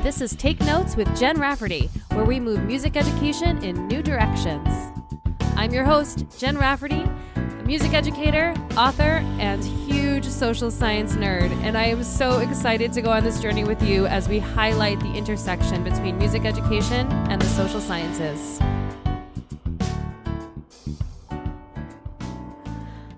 This is Take Notes with Jen Rafferty, where we move music education in new directions. I'm your host, Jen Rafferty, a music educator, author, and huge social science nerd, and I am so excited to go on this journey with you as we highlight the intersection between music education and the social sciences.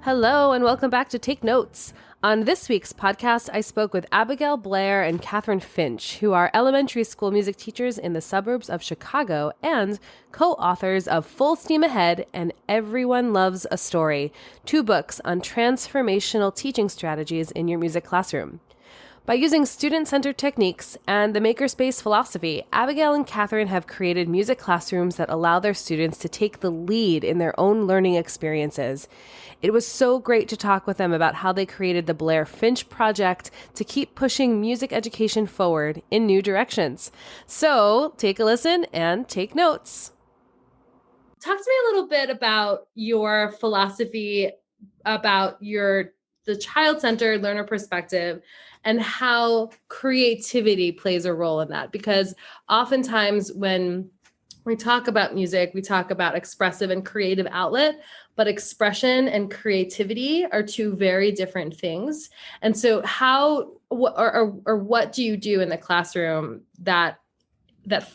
Hello, and welcome back to Take Notes. On this week's podcast, I spoke with Abigail, Blair, and Kathryn Finch, who are elementary school music teachers in the suburbs of Chicago and co-authors of Full Steam Ahead and Everyone Loves a Story, 2 books on transformational teaching strategies in your music classroom. By using student-centered techniques and the makerspace philosophy, Abigail and Kathryn have created music classrooms that allow their students to take the lead in their own learning experiences. It was so great to talk with them about how they created the BlairFinch project to keep pushing music education forward in new directions. So take a listen and take notes. Talk to me a little bit about your philosophy about the child-centered learner perspective and how creativity plays a role in that. Because oftentimes when we talk about music, we talk about expressive and creative outlet, but expression and creativity are 2 very different things. And so what do you do in the classroom that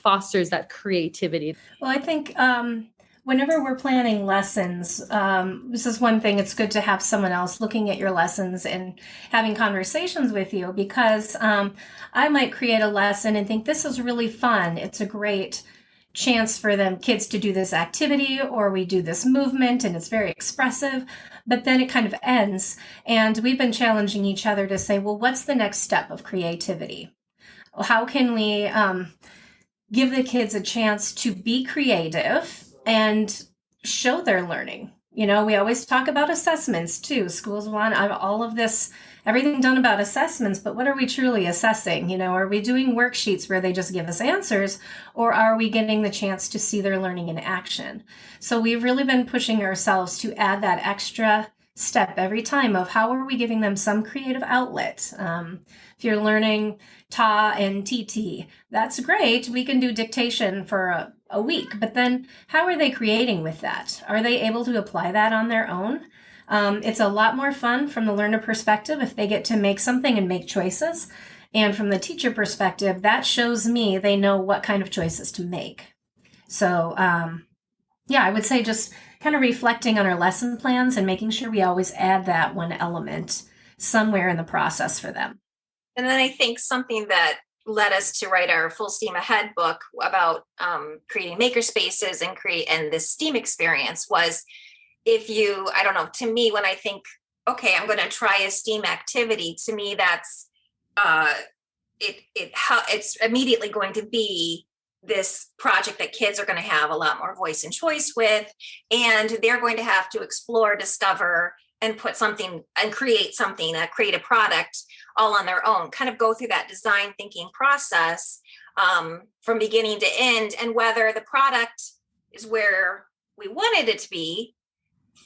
fosters that creativity? Well, I think whenever we're planning lessons, this is one thing, it's good to have someone else looking at your lessons and having conversations with you, because I might create a lesson and think this is really fun. It's a great chance for kids to do this activity, or we do this movement and it's very expressive, but then it kind of ends. And we've been challenging each other to say, well, what's the next step of creativity? How can we give the kids a chance to be creative and show their learning? You know, we always talk about assessments too. Schools want all of this, everything done about assessments, but what are we truly assessing? You know, are we doing worksheets where they just give us answers, or are we getting the chance to see their learning in action? So we've really been pushing ourselves to add that extra step every time of how are we giving them some creative outlet. If you're learning ta and tt, that's great. We can do dictation for a week, but then how are they creating with that? Are they able to apply that on their own? It's a lot more fun from the learner perspective if they get to make something and make choices. And from the teacher perspective, that shows me they know what kind of choices to make. So, I would say just kind of reflecting on our lesson plans and making sure we always add that one element somewhere in the process for them. And then I think something that led us to write our Full Steam Ahead book about creating maker spaces and this STEAM experience was, to me, when I think, okay, I'm going to try a STEAM activity, to me, that's it's immediately going to be this project that kids are going to have a lot more voice and choice with, and they're going to have to explore, discover, and put something and create something, create a product all on their own, kind of go through that design thinking process from beginning to end. And whether the product is where we wanted it to be,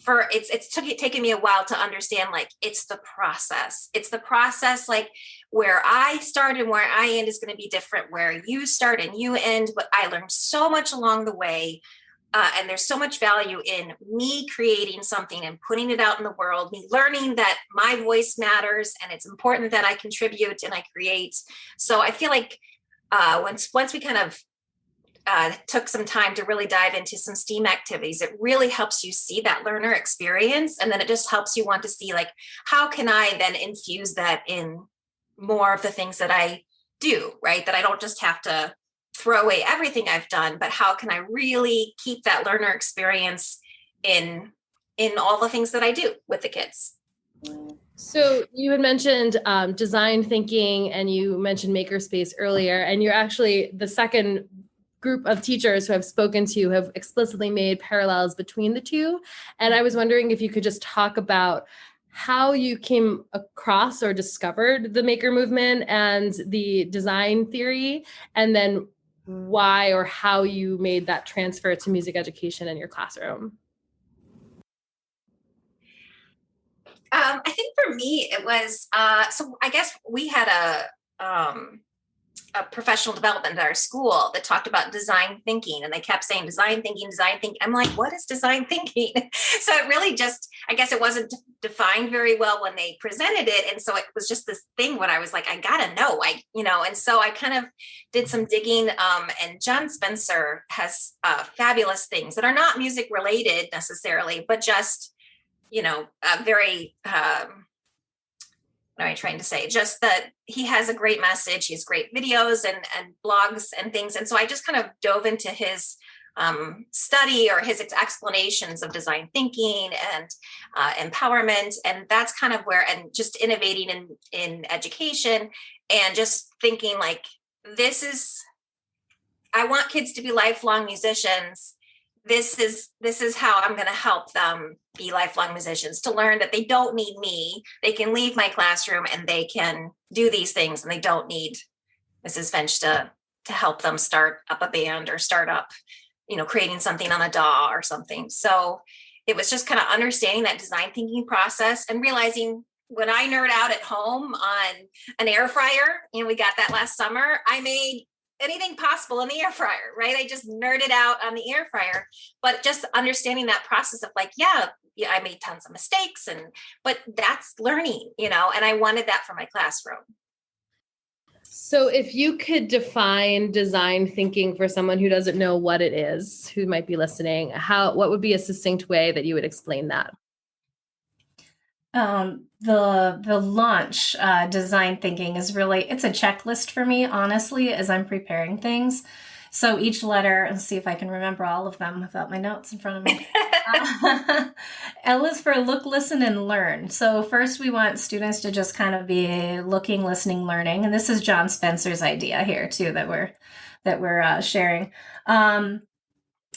it's taken me a while to understand, like, it's the process. It's the process, like, where I start and where I end is going to be different, where you start and you end. But I learned so much along the way. And there's so much value in me creating something and putting it out in the world, me learning that my voice matters and it's important that I contribute and I create. So I feel like once we kind of took some time to really dive into some STEAM activities, it really helps you see that learner experience. And then it just helps you want to see, like, how can I then infuse that in more of the things that I do, right? That I don't just have to throw away everything I've done, but how can I really keep that learner experience in all the things that I do with the kids? So you had mentioned design thinking, and you mentioned makerspace earlier, and you're actually the second group of teachers who I've spoken to have explicitly made parallels between the 2. And I was wondering if you could just talk about how you came across or discovered the maker movement and the design theory, and then why or how you made that transfer to music education in your classroom. I think for me, it was, so I guess we had a professional development at our school that talked about design thinking, and they kept saying design thinking, design thinking. I'm like, what is design thinking? So it really just, I guess it wasn't defined very well when they presented it. And so it was just this thing when I was like, I gotta know, and so I kind of did some digging. And John Spencer has fabulous things that are not music related necessarily, but just, very, what am I trying to say? Just that he has a great message. He has great videos and blogs and things. And so I just kind of dove into his study or his explanations of design thinking and empowerment. And that's kind of where, and just innovating in education and just thinking like, I want kids to be lifelong musicians. This is how I'm going to help them be lifelong musicians, to learn that they don't need me. They can leave my classroom and they can do these things, and they don't need Mrs. Finch to help them start up a band or start up, creating something on a DAW or something. So it was just kind of understanding that design thinking process and realizing when I nerd out at home on an air fryer, we got that last summer, I made anything possible in the air fryer, right? I just nerded out on the air fryer, but just understanding that process of like, yeah, I made tons of mistakes, but that's learning, and I wanted that for my classroom. So if you could define design thinking for someone who doesn't know what it is, who might be listening, what would be a succinct way that you would explain that? The launch design thinking is really, it's a checklist for me, honestly, as I'm preparing things. So each letter, and see if I can remember all of them without my notes in front of me. L is for look, listen, and learn. So first we want students to just kind of be looking, listening, learning. And this is John Spencer's idea here too, that we're sharing.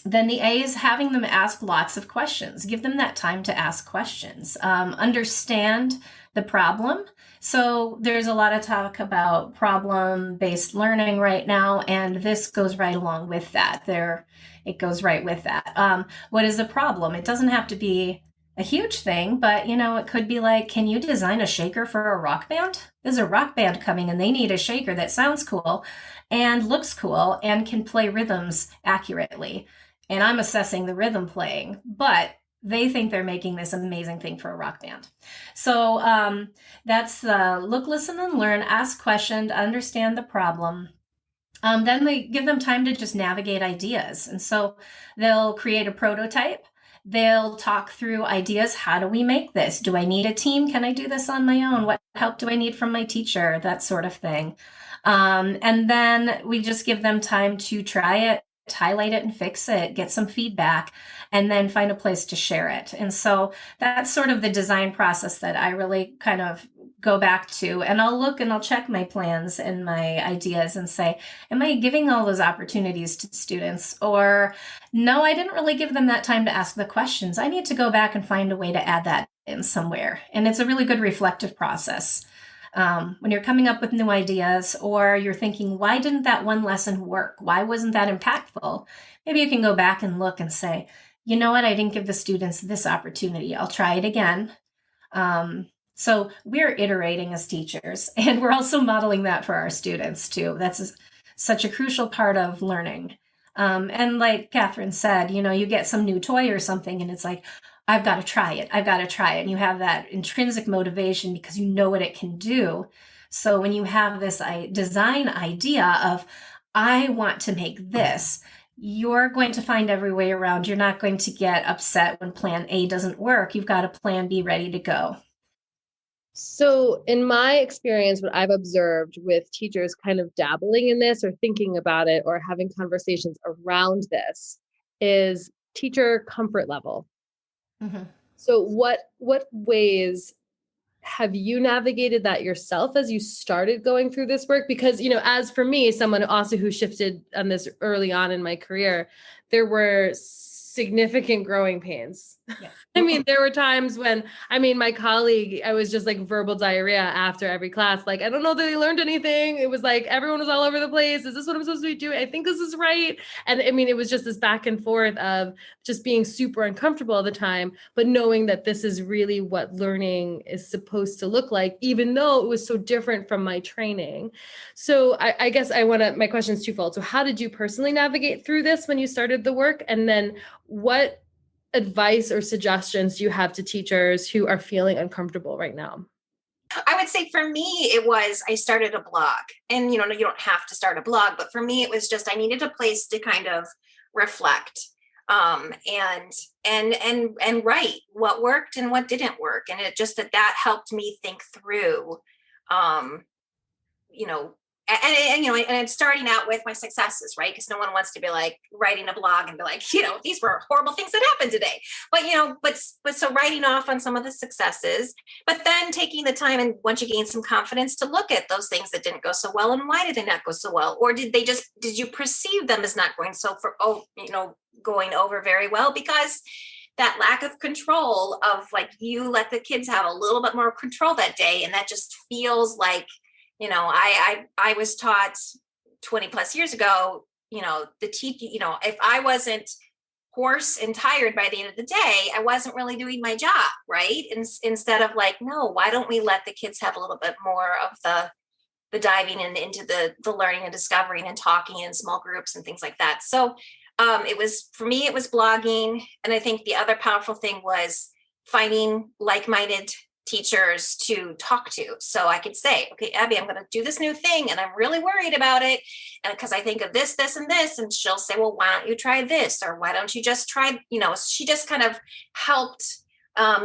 Then the A is having them ask lots of questions. Give them that time to ask questions. Understand the problem. So there's a lot of talk about problem-based learning right now, and this goes right along with that. It goes right with that. What is the problem? It doesn't have to be a huge thing, but it could be like, can you design a shaker for a rock band? There's a rock band coming and they need a shaker that sounds cool and looks cool and can play rhythms accurately. And I'm assessing the rhythm playing, but they think they're making this amazing thing for a rock band. So that's look, listen, and learn, ask questions, understand the problem. Then they give them time to just navigate ideas. And so they'll create a prototype. They'll talk through ideas. How do we make this? Do I need a team? Can I do this on my own? What help do I need from my teacher? That sort of thing. And then we just give them time to try it, highlight it and fix it, get some feedback, and then find a place to share it. And so that's sort of the design process that I really kind of go back to. And I'll look and I'll check my plans and my ideas and say, am I giving all those opportunities to students? Or no, I didn't really give them that time to ask the questions. I need to go back and find a way to add that in somewhere. And it's a really good reflective process. When you're coming up with new ideas, or you're thinking, why didn't that one lesson work? Why wasn't that impactful? Maybe you can go back and look and say, you know what? I didn't give the students this opportunity. I'll try it again. So we're iterating as teachers, and we're also modeling that for our students too. That's such a crucial part of learning. And like Kathryn said, you get some new toy or something and it's like, I've got to try it. I've got to try it. And you have that intrinsic motivation because you know what it can do. So when you have this design idea of, I want to make this, you're going to find every way around. You're not going to get upset when plan A doesn't work. You've got a plan B ready to go. So in my experience, what I've observed with teachers kind of dabbling in this or thinking about it or having conversations around this is teacher comfort level. Mm-hmm. So what ways have you navigated that yourself as you started going through this work? Because, as for me, someone also who shifted on this early on in my career, there were significant growing pains. Yeah. I mean, there were times when, my colleague, I was just like verbal diarrhea after every class. Like, I don't know that they learned anything. It was like, everyone was all over the place. Is this what I'm supposed to be doing? I think this is right. And it was just this back and forth of just being super uncomfortable all the time, but knowing that this is really what learning is supposed to look like, even though it was so different from my training. So I guess my question is twofold. So how did you personally navigate through this when you started the work? And then what advice or suggestions do you have to teachers who are feeling uncomfortable right now? I would say for me, I started a blog, and you don't have to start a blog, but for me, it was just, I needed a place to kind of reflect, and write what worked and what didn't work. And it just that helped me think through, you know, and starting out with my successes, right? Because no one wants to be like writing a blog and be like, these were horrible things that happened today. But so writing off on some of the successes, but then taking the time, and once you gain some confidence, to look at those things that didn't go so well, and why did they not go so well? Or did you perceive them as not going over very well? Because that lack of control of, like, you let the kids have a little bit more control that day, and that just feels like, I was taught 20 plus years ago, if I wasn't hoarse and tired by the end of the day, I wasn't really doing my job, right? Instead of like, no, why don't we let the kids have a little bit more of the diving into the learning and discovering and talking in small groups and things like that. So for me, it was blogging. And I think the other powerful thing was finding like-minded teachers to talk to. So I could say, okay, Abby, I'm going to do this new thing, and I'm really worried about it. And because I think of this, this, and this, and she'll say, well, why don't you try this? Or why don't you just try, she just kind of helped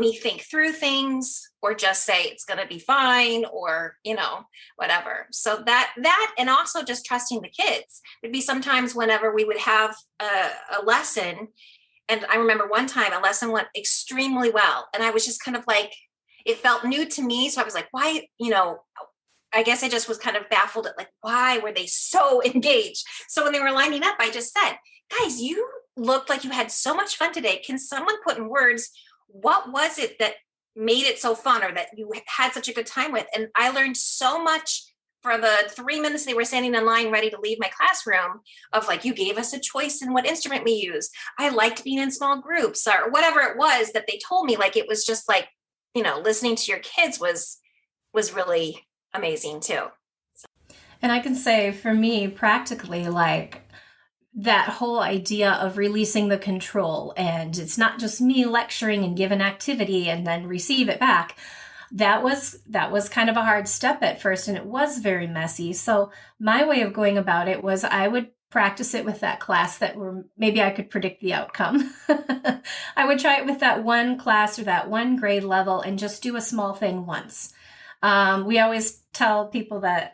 me think through things, or just say it's going to be fine, or, whatever. So that, and also just trusting the kids. There'd be sometimes whenever we would have a lesson. And I remember one time a lesson went extremely well. And I was just kind of like, it felt new to me. So I was like, why, I guess I just was kind of baffled at, like, why were they so engaged? So when they were lining up, I just said, guys, you looked like you had so much fun today. Can someone put in words, what was it that made it so fun, or that you had such a good time with? And I learned so much for the 3 minutes they were standing in line ready to leave my classroom, of like, you gave us a choice in what instrument we use. I liked being in small groups, or whatever it was that they told me. Like, it was just like, listening to your kids was really amazing too. And I can say, for me, practically, like, that whole idea of releasing the control, and it's not just me lecturing and give an activity and then receive it back. That was kind of a hard step at first, and it was very messy. So my way of going about it was, I would practice it with that class that maybe I could predict the outcome. I would try it with that one class or that one grade level, and just do a small thing once. We always tell people that,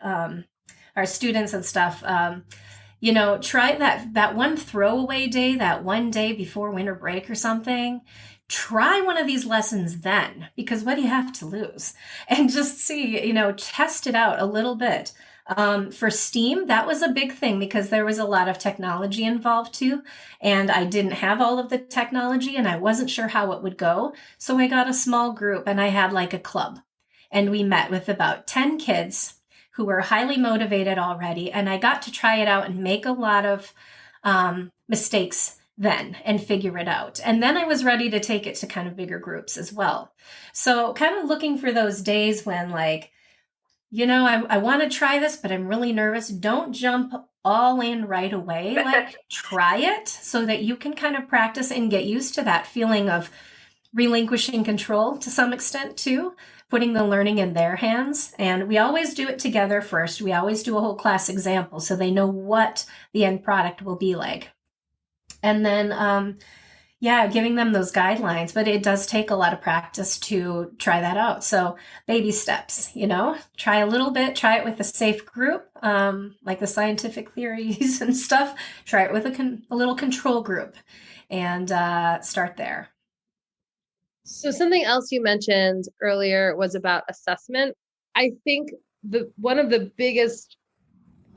our students and stuff, try that one throwaway day, that one day before winter break or something. Try one of these lessons then, because what do you have to lose? And just see, test it out a little bit. For STEAM, that was a big thing, because there was a lot of technology involved too. And I didn't have all of the technology, and I wasn't sure how it would go. So I got a small group, and I had like a club, and we met with about 10 kids who were highly motivated already. And I got to try it out and make a lot of mistakes then, and figure it out. And then I was ready to take it to kind of bigger groups as well. So kind of looking for those days when, like, I want to try this, but I'm really nervous. Don't jump all in right away. Like, try it so that you can kind of practice and get used to that feeling of relinquishing control to some extent too, putting the learning in their hands. And we always do it together first. We always do a whole class example, so they know what the end product will be like. And then, giving them those guidelines, but it does take a lot of practice to try that out. So baby steps, try a little bit, try it with a safe group, like the scientific theories and stuff. Try it with a little control group, and start there. So something else you mentioned earlier was about assessment. I think one of the biggest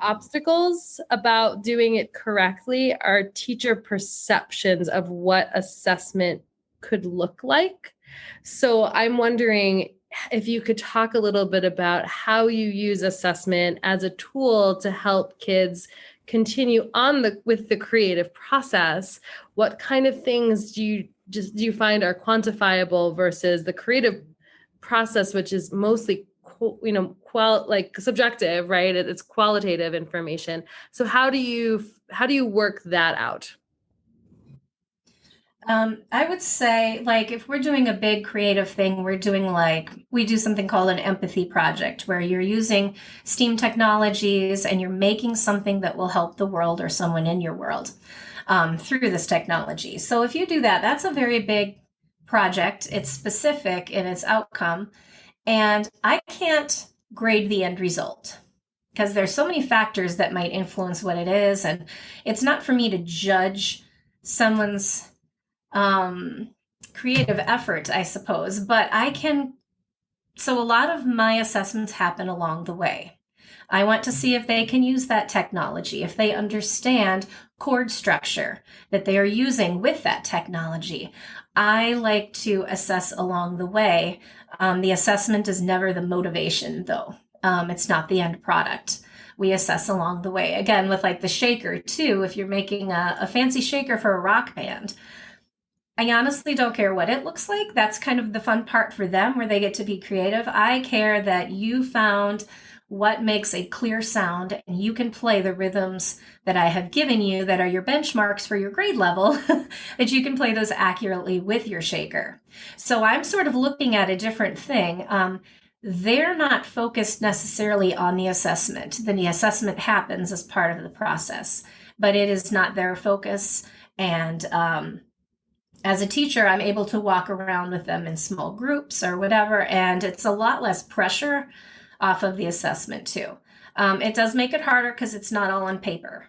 obstacles about doing it correctly are teacher perceptions of what assessment could look like. So I'm wondering if you could talk a little bit about how you use assessment as a tool to help kids continue on with the creative process. What kind of things do you find are quantifiable versus the creative process, which is mostly like subjective, right? It's qualitative information. So how do you work that out? I would say, like, if we're doing a big creative thing, we do something called an empathy project, where you're using STEAM technologies and you're making something that will help the world or someone in your world through this technology. So if you do that, that's a very big project. It's specific in its outcome. And I can't grade the end result because there's so many factors that might influence what it is. And it's not for me to judge someone's creative effort, I suppose, but so a lot of my assessments happen along the way. I want to see if they can use that technology, if they understand chord structure that they are using with that technology. I like to assess along the way. The assessment is never the motivation, though. It's not the end product. We assess along the way. Again, with like the shaker, too, if you're making a fancy shaker for a rock band, I honestly don't care what it looks like. That's kind of the fun part for them where they get to be creative. I care that you found what makes a clear sound and you can play the rhythms that I have given you that are your benchmarks for your grade level, that you can play those accurately with your shaker. So I'm sort of looking at a different thing. They're not focused necessarily on the assessment. Then the assessment happens as part of the process, but it is not their focus. And as a teacher, I'm able to walk around with them in small groups or whatever, and it's a lot less pressure off of the assessment too. It does make it harder because it's not all on paper,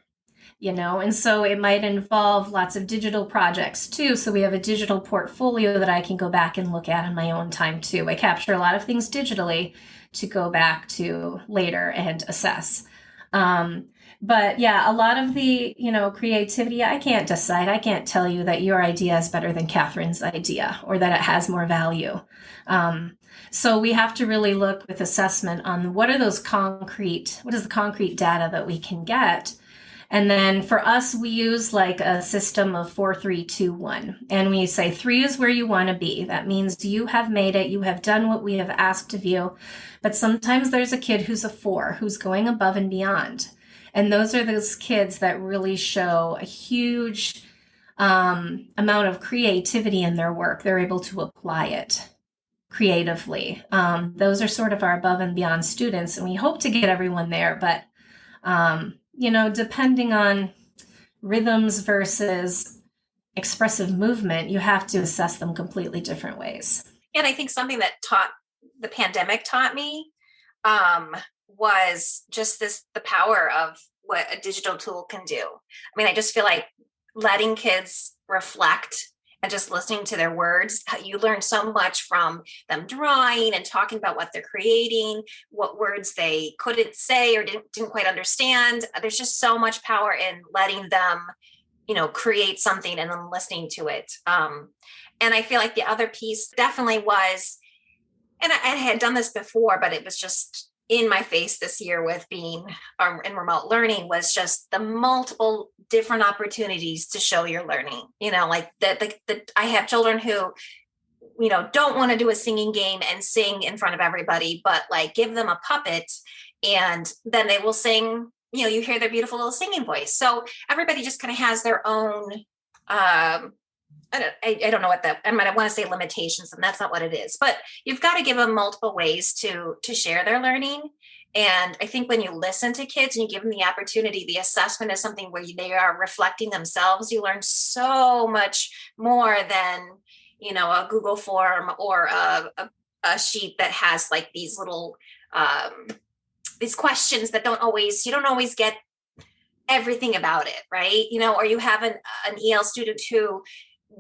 and so it might involve lots of digital projects too. So we have a digital portfolio that I can go back and look at in my own time too. I capture a lot of things digitally to go back to later and assess. But yeah, a lot of the, creativity, I can't decide. I can't tell you that your idea is better than Kathryn's idea or that it has more value. So we have to really look with assessment on what is the concrete data that we can get. And then for us, we use like a system of 4, 3, 2, 1. And we say 3 is where you want to be. That means you have made it. You have done what we have asked of you. But sometimes there's a kid who's a 4, who's going above and beyond. And those are those kids that really show a huge amount of creativity in their work. They're able to apply it creatively. Those are sort of our above and beyond students. And we hope to get everyone there. But, depending on rhythms versus expressive movement, you have to assess them completely different ways. And I think something that the pandemic taught me was just the power of what a digital tool can do. I mean, I just feel like letting kids reflect and just listening to their words, you learn so much from them drawing and talking about what they're creating, what words they couldn't say or didn't quite understand. There's just so much power in letting them, create something and then listening to it. And I feel like the other piece definitely was, and I had done this before, but it was just in my face this year with being in remote learning, was just the multiple different opportunities to show your learning. Like I have children who, don't want to do a singing game and sing in front of everybody, but like give them a puppet and then they will sing, you hear their beautiful little singing voice. So everybody just kind of has their own, I don't know what I want to say limitations, and that's not what it is, but you've got to give them multiple ways to share their learning. And I think when you listen to kids and you give them the opportunity, the assessment is something where they are reflecting themselves. You learn so much more than, a Google form or a sheet that has like these little, these questions that you don't always get everything about it, right? Or you have an EL student who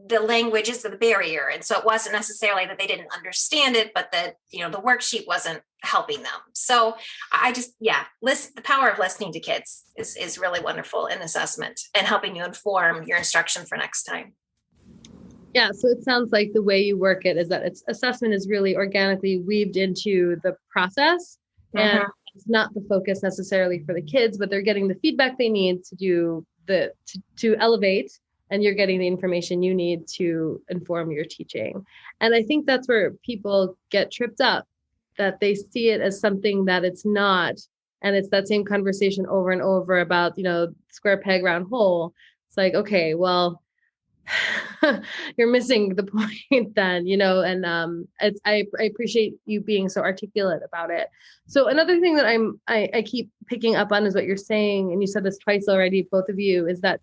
the language is the barrier. And so it wasn't necessarily that they didn't understand it, but that, the worksheet wasn't helping them. So I just, the power of listening to kids is really wonderful in assessment and helping you inform your instruction for next time. Yeah. So it sounds like the way you work it is that assessment is really organically weaved into the process, and it's not the focus necessarily for the kids, but they're getting the feedback they need to do to elevate, and you're getting the information you need to inform your teaching. And I think that's where people get tripped up, that they see it as something that it's not. And it's that same conversation over and over about, square peg, round hole. It's like, okay, well, you're missing the point then, and I appreciate you being so articulate about it. So another thing that I keep picking up on is what you're saying, and you said this twice already, both of you, is that,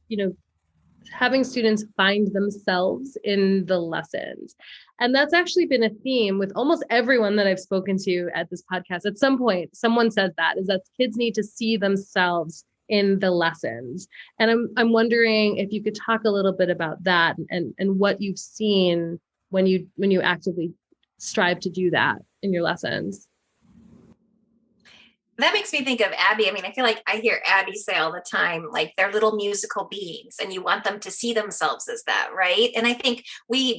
having students find themselves in the lessons. And that's actually been a theme with almost everyone that I've spoken to at this podcast. At some point, someone says that kids need to see themselves in the lessons. And I'm wondering if you could talk a little bit about that and what you've seen when you actively strive to do that in your lessons. That makes me think of Abby. I mean, I feel like I hear Abby say all the time, like they're little musical beings and you want them to see themselves as that, right? And I think we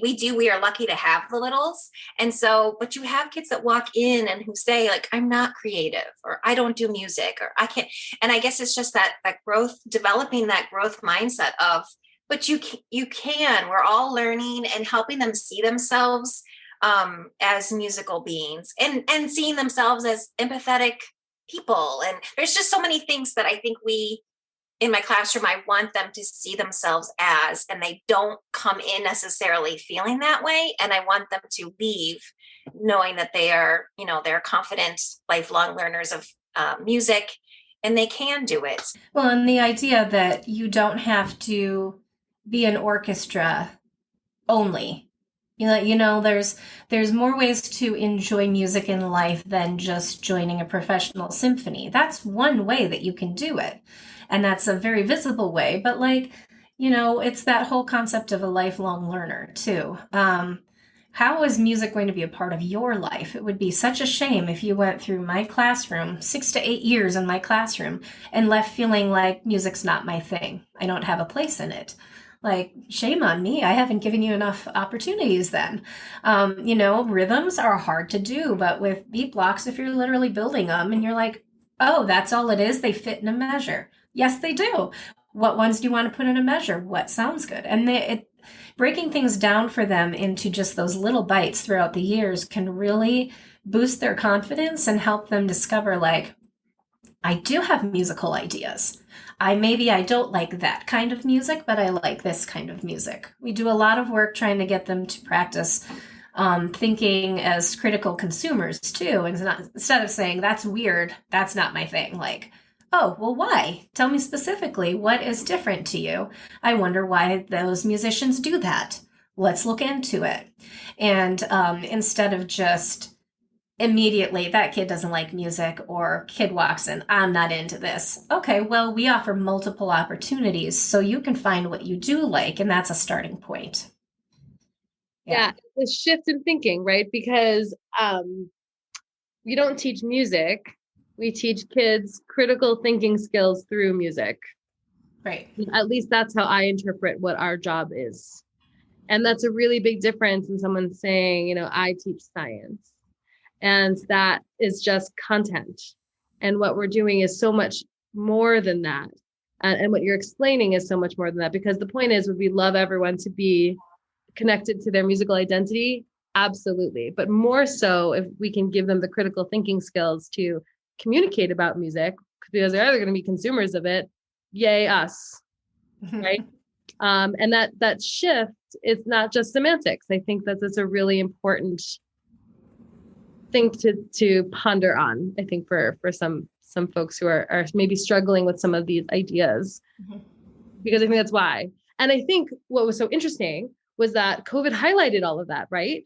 are lucky to have the littles. And so, but you have kids that walk in and who say like, I'm not creative, or I don't do music, or I can't. And I guess it's just that growth, developing that growth mindset of, but you can, we're all learning, and helping them see themselves as musical beings and seeing themselves as empathetic people. And there's just so many things that I think in my classroom, I want them to see themselves as, and they don't come in necessarily feeling that way. And I want them to leave knowing that they are, they're confident, lifelong learners of music, and they can do it. Well, and the idea that you don't have to be an orchestra only. There's more ways to enjoy music in life than just joining a professional symphony. That's one way that you can do it. And that's a very visible way. But it's that whole concept of a lifelong learner too. How is music going to be a part of your life? It would be such a shame if you went through my classroom, 6 to 8 years in my classroom, and left feeling like music's not my thing. I don't have a place in it. Like, shame on me. I haven't given you enough opportunities then. Rhythms are hard to do, but with beat blocks, if you're literally building them and you're like, oh, that's all it is, they fit in a measure. Yes, they do. What ones do you want to put in a measure? What sounds good? And breaking things down for them into just those little bites throughout the years can really boost their confidence and help them discover, like, I do have musical ideas. I don't like that kind of music, but I like this kind of music. We do a lot of work trying to get them to practice thinking as critical consumers too. And instead of saying, that's weird, that's not my thing. Like, oh, well, why? Tell me specifically what is different to you. I wonder why those musicians do that. Let's look into it. And instead of just immediately, that kid doesn't like music, or kid walks in, I'm not into this. Okay, well, we offer multiple opportunities so you can find what you do like, and that's a starting point. Yeah, the shift in thinking, right? Because we don't teach music. We teach kids critical thinking skills through music. Right. At least that's how I interpret what our job is. And that's a really big difference in someone saying, I teach science. And that is just content. And what we're doing is so much more than that. And what you're explaining is so much more than that, because the point is, would we love everyone to be connected to their musical identity? Absolutely. But more so if we can give them the critical thinking skills to communicate about music, because they're either going to be consumers of it, yay us, right? And that shift is not just semantics. I think that's a really important thing to ponder on, I think, for some folks who are maybe struggling with some of these ideas, because I think that's why. And I think what was so interesting was that COVID highlighted all of that, right?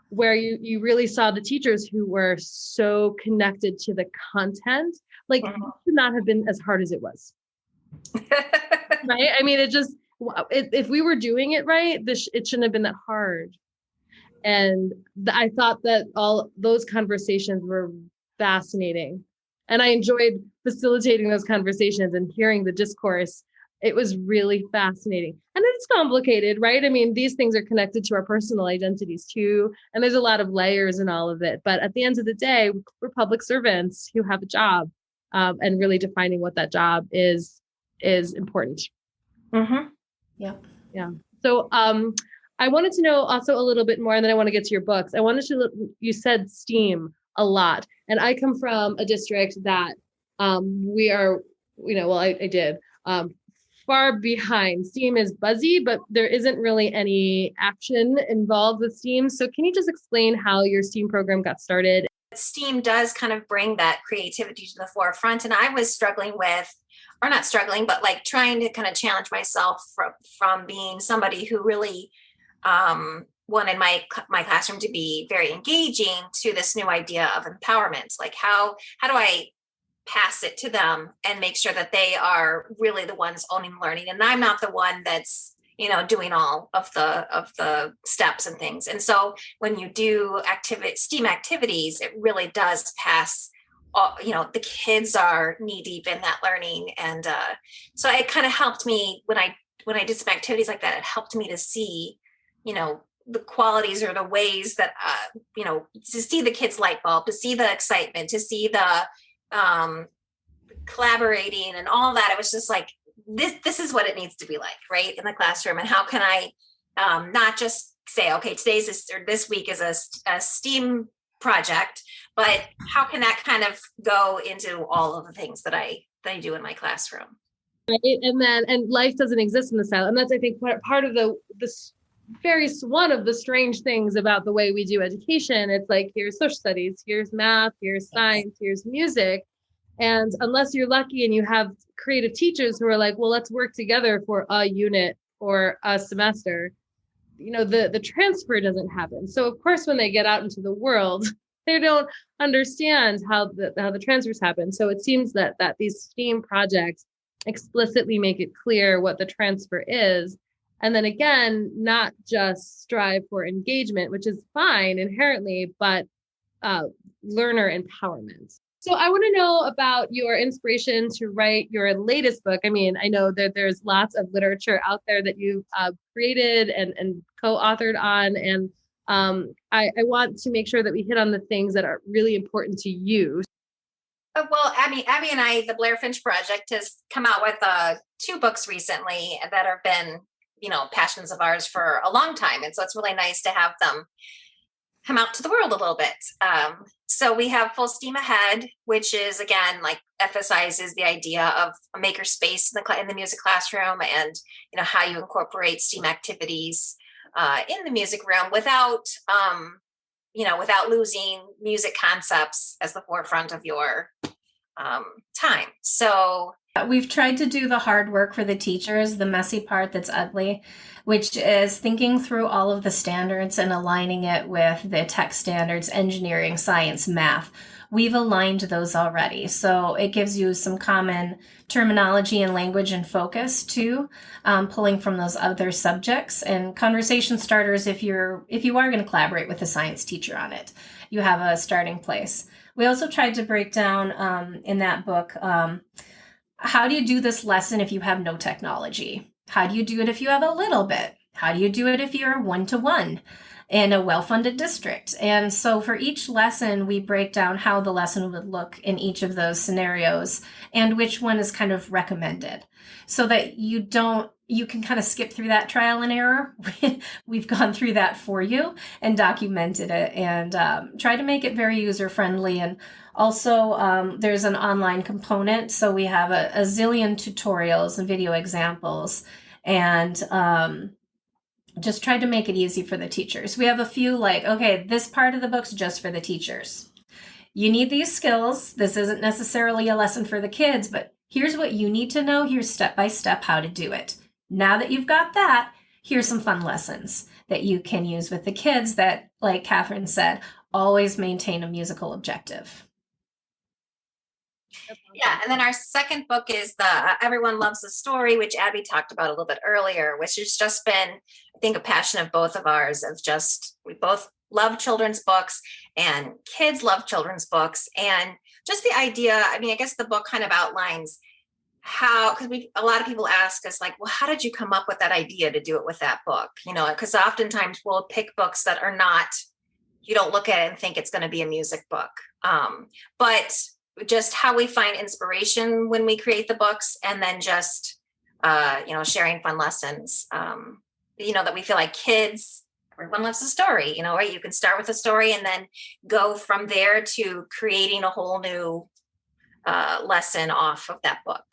Where you really saw the teachers who were so connected to the content, like it should not have been as hard as it was. Right? I mean, if we were doing it right, it shouldn't have been that hard. And I thought that all those conversations were fascinating. And I enjoyed facilitating those conversations and hearing the discourse. It was really fascinating. And it's complicated, right? I mean, these things are connected to our personal identities too. And there's a lot of layers in all of it. But at the end of the day, we're public servants who have a job, and really defining what that job is important. Mm-hmm. Yep. Yeah. So I wanted to know also a little bit more, and then I want to get to your books. You said STEAM a lot, and I come from a district that we are, I did far behind. STEAM is buzzy, but there isn't really any action involved with STEAM. So can you just explain how your STEAM program got started? STEAM does kind of bring that creativity to the forefront. And I was struggling with, or not struggling, but like trying to kind of challenge myself from being somebody who really wanted my classroom to be very engaging to this new idea of empowerment. Like how do I pass it to them and make sure that they are really the ones owning learning, and I'm not the one that's doing all of the steps and things. And so when you do STEAM activities, it really does pass. The kids are knee deep in that learning, and so it kind of helped me when I did some activities like that. It helped me to see, the qualities or the ways that to see the kids' light bulb, to see the excitement, to see the collaborating and all that. It was just like, this is what it needs to be like, right, in the classroom. And how can I not just say, okay, this week is a STEAM project, but how can that kind of go into all of the things that I do in my classroom? Right. And life doesn't exist in the silent. And that's, I think, part of one of the strange things about the way we do education. It's like, here's social studies, here's math, here's science, here's music. And unless you're lucky and you have creative teachers who are like, well, let's work together for a unit or a semester, the transfer doesn't happen. So of course, when they get out into the world, they don't understand how the transfers happen. So it seems that these STEAM projects explicitly make it clear what the transfer is. And then again, not just strive for engagement, which is fine inherently, but learner empowerment. So I want to know about your inspiration to write your latest book. I mean, I know that there's lots of literature out there that you've created and co-authored on. And I want to make sure that we hit on the things that are really important to you. Well, Abby and I, the BlairFinch project, has come out with 2 books recently that have been, passions of ours for a long time. And so it's really nice to have them come out to the world a little bit. So we have Full Steam Ahead, which is, again, like emphasizes the idea of a maker space in the music classroom, and how you incorporate STEAM activities in the music room without losing music concepts as the forefront of your time. So we've tried to do the hard work for the teachers, the messy part that's ugly, which is thinking through all of the standards and aligning it with the tech standards, engineering, science, math. We've aligned those already. So it gives you some common terminology and language and focus too, pulling from those other subjects, and conversation starters if you are going to collaborate with a science teacher on it. You have a starting place. We also tried to break down in that book, how do you do this lesson if you have no technology? How do you do it if you have a little bit? How do you do it if you're 1-to-1 in a well-funded district? And so for each lesson, we break down how the lesson would look in each of those scenarios and which one is kind of recommended, so that you can kind of skip through that trial and error. We've gone through that for you and documented it, and try to make it very user-friendly. And also, there's an online component. So we have a zillion tutorials and video examples, and just tried to make it easy for the teachers. We have a few okay, this part of the book's just for the teachers. You need these skills. This isn't necessarily a lesson for the kids, but here's what you need to know. Here's step-by-step how to do it. Now that you've got that, here's some fun lessons that you can use with the kids that, like Kathryn said, always maintain a musical objective. That's awesome. Yeah, and then our second book is the Everyone Loves a Story, which Abby talked about a little bit earlier, which has just been, I think, a passion of both of ours. Of just, we both love children's books, and kids love children's books, and just the idea. I mean, I guess the book kind of outlines how, because we, a lot of people ask us like, well, how did you come up with that idea to do it with that book? You know, because oftentimes we'll pick books that are not, you don't look at it and think it's going to be a music book, but just how we find inspiration when we create the books, and then just sharing fun lessons, that we feel like kids, everyone loves a story, right? You can start with a story and then go from there to creating a whole new lesson off of that book.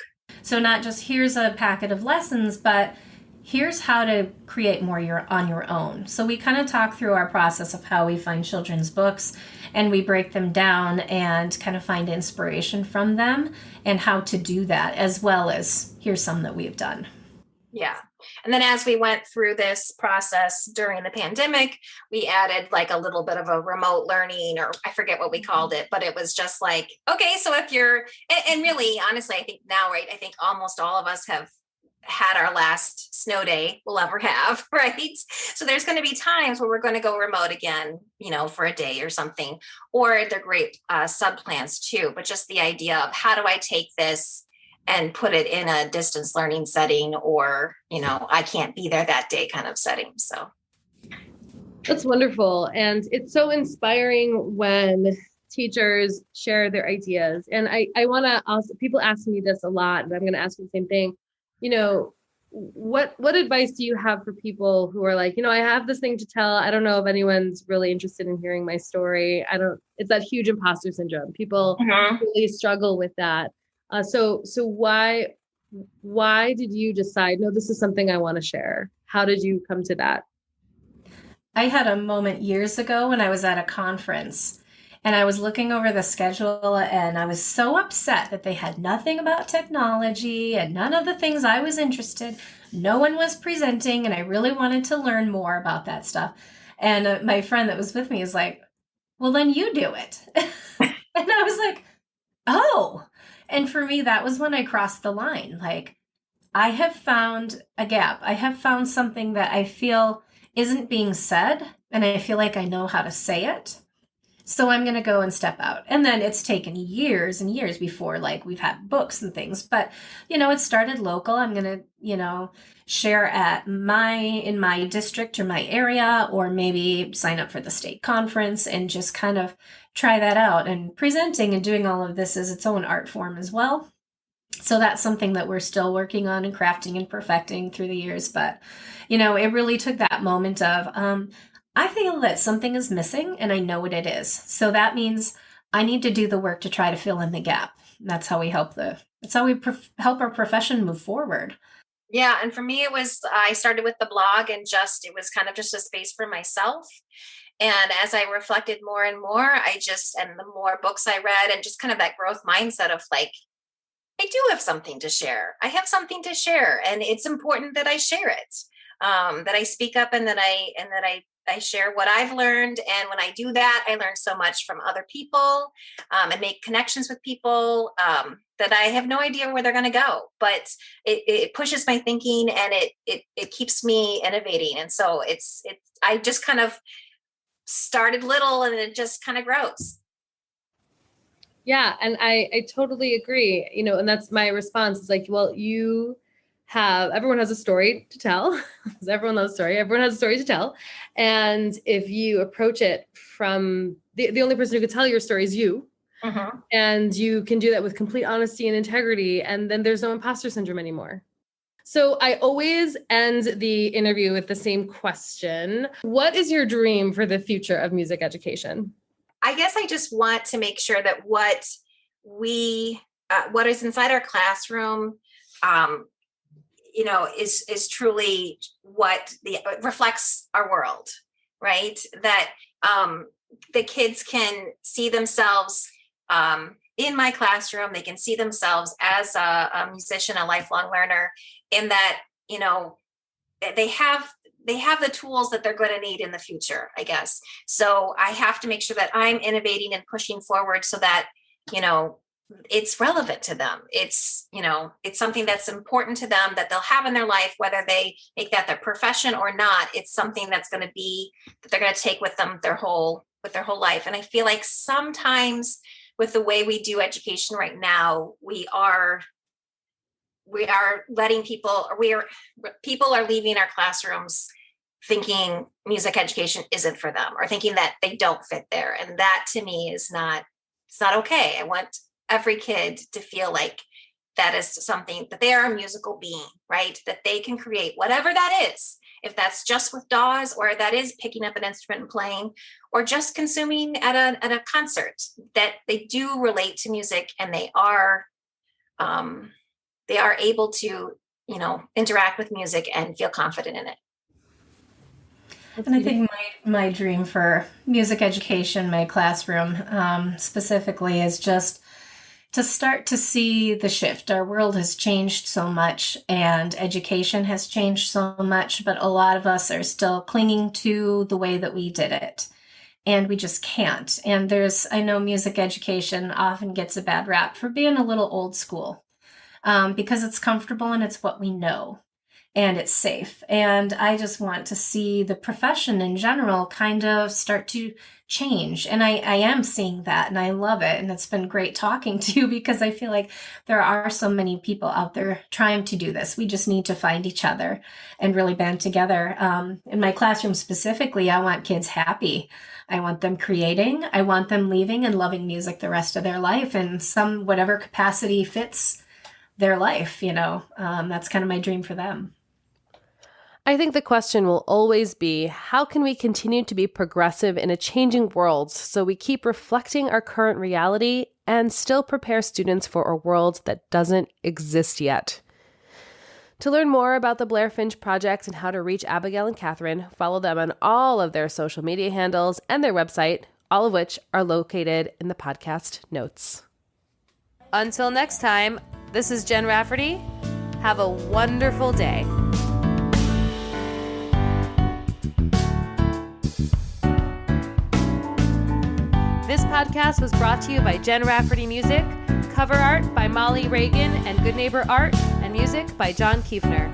So not just here's a packet of lessons, but here's how to create more on your own. So we kind of talk through our process of how we find children's books, and we break them down and kind of find inspiration from them and how to do that, as well as here's some that we've done. Yeah. And then as we went through this process during the pandemic, we added like a little bit of a remote learning, or I forget what we called it, but it was just like, okay, so if you're, and really, honestly, I think now, right, I think almost all of us have had our last snow day we'll ever have, right? So there's going to be times where we're going to go remote again, for a day or something, or they're great sub plans too. But just the idea of how do I take this and put it in a distance learning setting, or, I can't be there that day kind of setting. So that's wonderful. And it's so inspiring when teachers share their ideas. And I want to also, people ask me this a lot, and I'm going to ask you the same thing. What advice do you have for people who are like, I have this thing to tell. I don't know if anyone's really interested in hearing my story. It's that huge imposter syndrome. People really struggle with that. So why did you decide, no, this is something I want to share? How did you come to that? I had a moment years ago when I was at a conference, and I was looking over the schedule, and I was so upset that they had nothing about technology and none of the things I was interested. No one was presenting, and I really wanted to learn more about that stuff. And my friend that was with me is like, well, then you do it. And I was like, oh. And for me, that was when I crossed the line. Like, I have found a gap. I have found something that I feel isn't being said, and I feel like I know how to say it. So I'm going to go and step out. And then it's taken years and years before, like, we've had books and things, but, it started local. I'm going to, share in my district or my area, or maybe sign up for the state conference and just kind of try that out. And presenting and doing all of this is its own art form as well. So that's something that we're still working on and crafting and perfecting through the years. But, it really took that moment of, I feel that something is missing, and I know what it is. So that means I need to do the work to try to fill in the gap. That's how we help help our profession move forward. Yeah. And for me, I started with the blog, and it was kind of just a space for myself. And as I reflected more and more, and the more books I read, and just kind of that growth mindset of like, I do have something to share. I have something to share, and it's important that I share it, that I speak up, and that I share what I've learned. And when I do that, I learn so much from other people, and make connections with people that I have no idea where they're going to go. But it pushes my thinking, and it keeps me innovating. And so I just kind of started little, and it just kind of grows. Yeah. And I totally agree, and that's my response. It's like, well, everyone has a story to tell. Everyone loves story. Everyone has a story to tell. And if you approach it from the only person who can tell your story is you, and you can do that with complete honesty and integrity, and then there's no imposter syndrome anymore. So I always end the interview with the same question. What is your dream for the future of music education? I guess I just want to make sure that what is inside our classroom, is truly what reflects our world, right? That the kids can see themselves in my classroom. They can see themselves as a musician, a lifelong learner, in that, they have the tools that they're going to need in the future, I guess. So I have to make sure that I'm innovating and pushing forward so that, it's relevant to them. It's, it's something that's important to them that they'll have in their life, whether they make that their profession or not. It's something that's going to be, that they're going to take with them their whole life. And I feel like sometimes with the way we do education right now, we are letting people are leaving our classrooms thinking music education isn't for them, or thinking that they don't fit there. And that to me it's not okay. I want every kid to feel like that is something, that they are a musical being, right? That they can create whatever that is. If that's just with DAWs, or that is picking up an instrument and playing, or just consuming at a concert, that they do relate to music, and they are able to, interact with music and feel confident in it. And I think my dream for music education, my classroom specifically, is just to start to see the shift. Our world has changed so much, and education has changed so much, but a lot of us are still clinging to the way that we did it. And we just can't. And I know music education often gets a bad rap for being a little old school, because it's comfortable and it's what we know. And it's safe. And I just want to see the profession in general kind of start to change. And I am seeing that, and I love it. And it's been great talking to you, because I feel like there are so many people out there trying to do this. We just need to find each other and really band together. In my classroom specifically, I want kids happy. I want them creating. I want them leaving and loving music the rest of their life in whatever capacity fits their life. That's kind of my dream for them. I think the question will always be, how can we continue to be progressive in a changing world so we keep reflecting our current reality and still prepare students for a world that doesn't exist yet? To learn more about the BlairFinch project and how to reach Abigail and Kathryn, follow them on all of their social media handles and their website, all of which are located in the podcast notes. Until next time, this is Jen Rafferty. Have a wonderful day. This podcast was brought to you by Jen Rafferty Music, cover art by Molly Reagan and Good Neighbor Art, and music by John Kiefner.